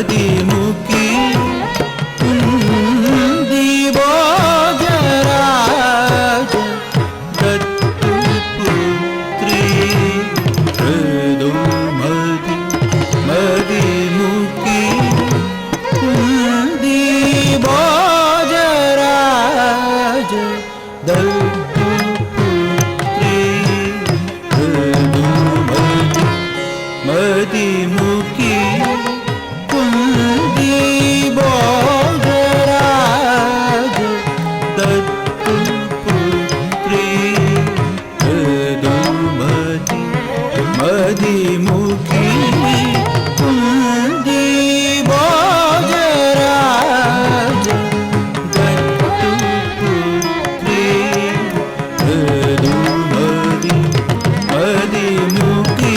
मदिमुखी कुन्दीभोजराज दत्तपुत्री मृदुमति मदिमुखी कुन्दीभोजराज दत्तपुत्री मृदुमति मदिमुखी कुन्दीभोजराज दत्तपुत्री मृदुमति मदिमुखी कुन्दीभोजराज दत्तपुत्री मृदुमति मदिमुखी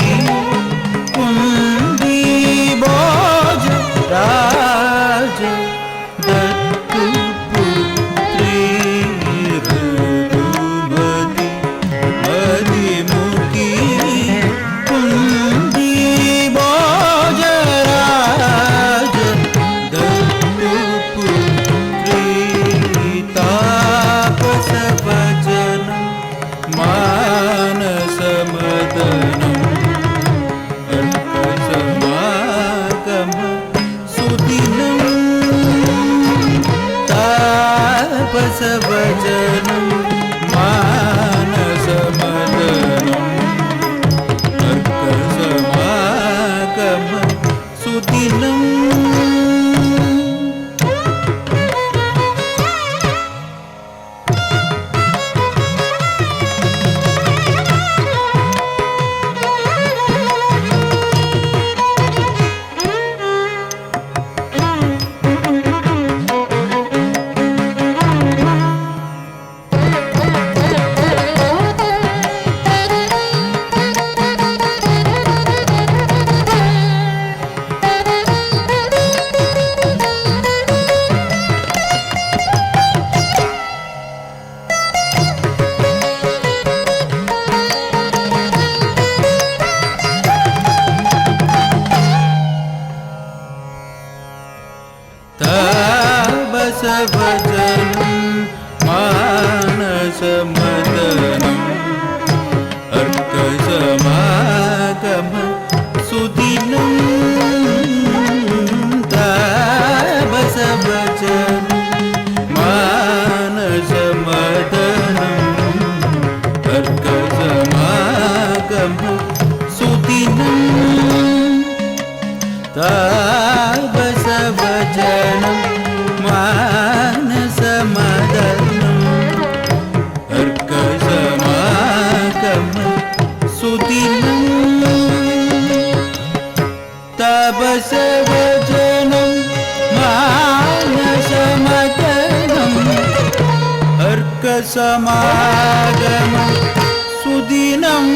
कुन्दीभोजराज दत्तपुत्री मृदुमति मदिमुखी कुन्दीभोजराज दत्तपुत्री तापसवचनं मानसमदनं अर्कसमागम सुदिनं तापसवचनं मानसमदनं अर्कसमागम सुदिनं तापसवचनं मानसमदनं अर्कसमागम सुदिनं तापसवचनं मानसमदनं अर्कसमागम सुदिनं तापसवचनं मानसमदनं अर्कसमागम सुदिनं तापसवचनं मानसमदनं अर्कसमागम सुदिनं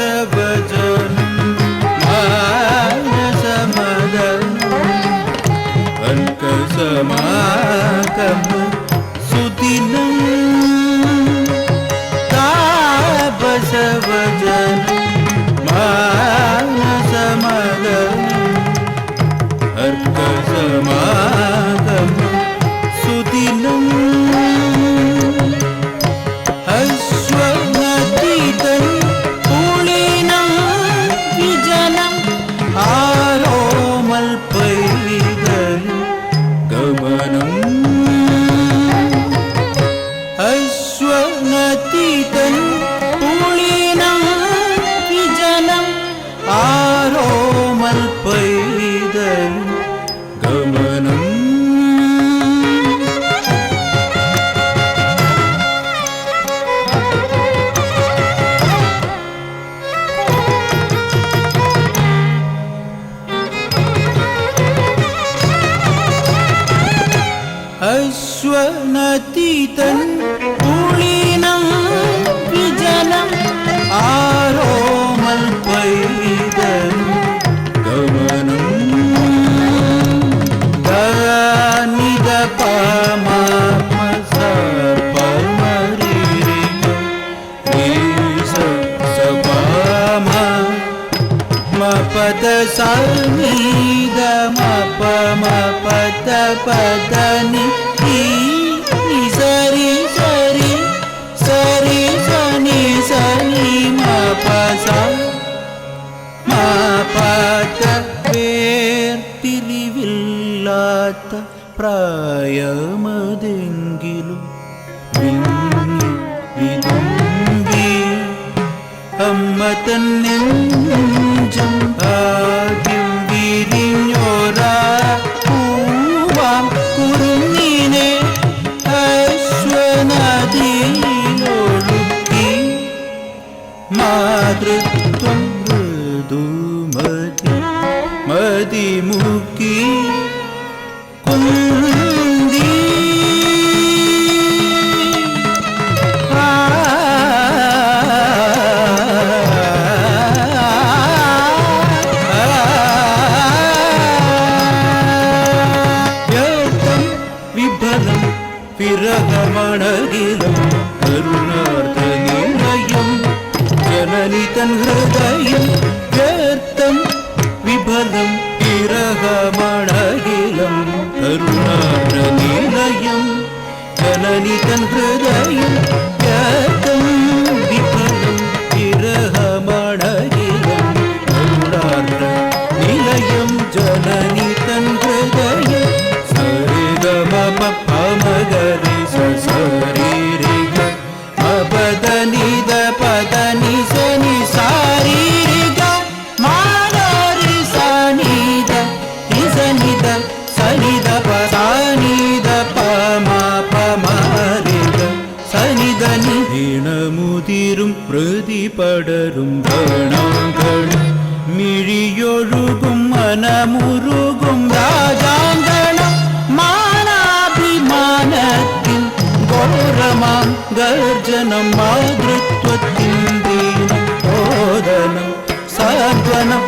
तापसवचनं मानसमदनं अर्कसमागम सुदिनं तापसवचनं मानसमदनं अर्कसमागम सुदिनं अश्वमतीतं पुलिनं विजनं आरोमल पैदल गमनं സനിധ മപ മപദ പദനി സരി സരി സരി സനി സനി മപ സ മപദ വേർതിരിവില്ലാത്ത പ്രായമതെങ്കിലും വിതുമ്പി അമ്മ തന്നെഞ്ചം ആദ്യം വിരിഞ്ഞോരാ പൂവാം കുറുങ്ങിനെ അശ്വനദിയിലൊഴുക്കി മാതൃത്വം മൃദുമതി മതിമുക്കി കുന്തി വിഫലം വിരഹമണകിലം കരുണാർദ്രനിലയം ജനനി തൻ ഹൃദയം വ്യർത്ഥം വിഫലം വിരഹമണകിലം കരുണാർദ്രനിലയം ജനനി തൻ ഹൃദയം വ്യർത്ഥം വിഫലം വിരഹമണകിലം കരുണാർദ്രനിലയം ജനനി തൻ ഹൃദയം പമഗരി സരിരിഗ മപദനിദ പദനി സനി സാരിരിഗ മാനരി സനിദ നിസനിദ സനിദ പദനിദ പമ പമരിഗ സനിദനി ദിനമുതിരും പ്രതിപടരും ഗണാങ്കണം മിഴിയൊഴുകും മനമുരുകും രാജാങ്കണം മാനാഭിമാനത്തിൻ ഘോരമാം ഗർജനം മാതൃത്വത്തിൻ ദീനം ഓദനം സാന്ത്വനം